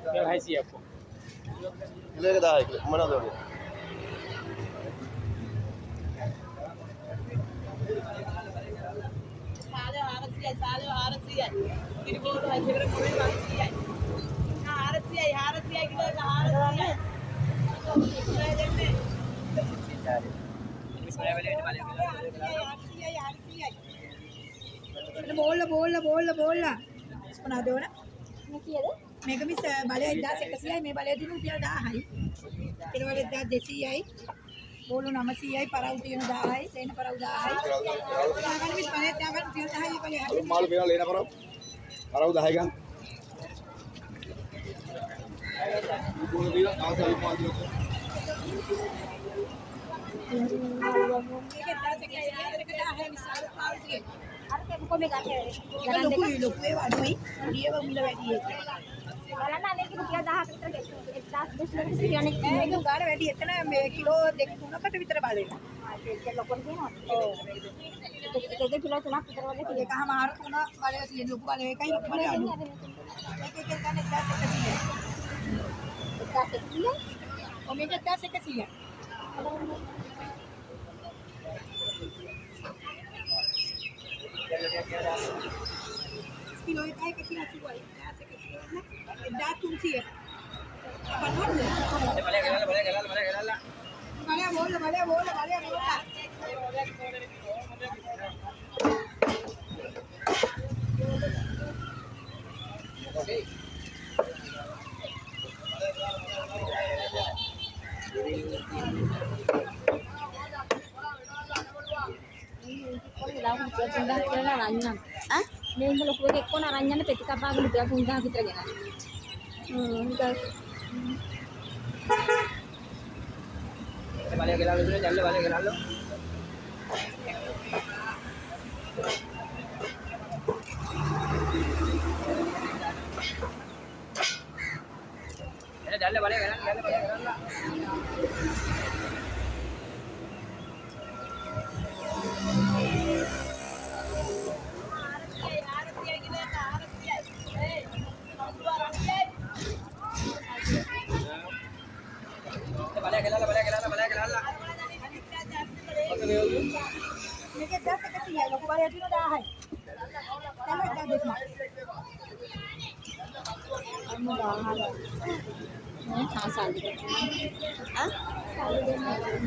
क्या भाई सी आपको किलो के 10 किलो मना दोगे साले हारसिया फिर बोल है फिर कोई बात नहीं है हारसिया किलो हारसिया बोल बना दो ना මේක මිස් බලය 1100යි මේ බලය දිනු රුපියල් 1000යි කිලෝවල 1000 200යි බෝලු 900යි පරවු තියෙන 1000යි ලේන පරවු 1000යි යාගන්න මිස් බලය යාගන්න රුපියල් 1000යි බලය හරි මාළු පේනවා ලේන පරව 10 ගන්න බෝලු දීලා ආසල් මාළු මේක 1000යි විසාල පාල් තියෙනවා අර කොමේ ගන්න ලොකු ඒවා අඩුයි ඊයව මිල වැඩි ඒක බලන්න අනේ රුපියල් 1000ක් විතර ගෙන්න 10 20 කියන්නේ ඒක උගාර වැඩි එතන මේ කිලෝ 2-3කට විතර බලනවා ඒක ලොකු තියෙනවා ඔව් ඒක කිලෝ 3ක් විතර වගේ තියෙනවා එකම ආර 3 බලය තියෙන ලොකු බලය එකයි ලොකු බලය අඩු ඒක ගන්න 1100 ඔමේක 1100 किलो एक है किसी अच्छी कोई ऐसे किसी ने दांत तुमसी है बनवा ले भले बोल මේ ඉන්න ලොකු එක එක්කෝ නරන් යන පෙති කපාගෙන රුපියල් 3000 විතර ගෙනල්ලා. බලය ගලලා විතර ජල්ල බලය ගලලා එන ජල්ල බලය ගලලා මේක 10 100යි ලොකු බලය දිනු 1000යි තමයි 10 දෙන්න අන්න 1000 නේ සාසල් දෙන්න සාල් දෙන්න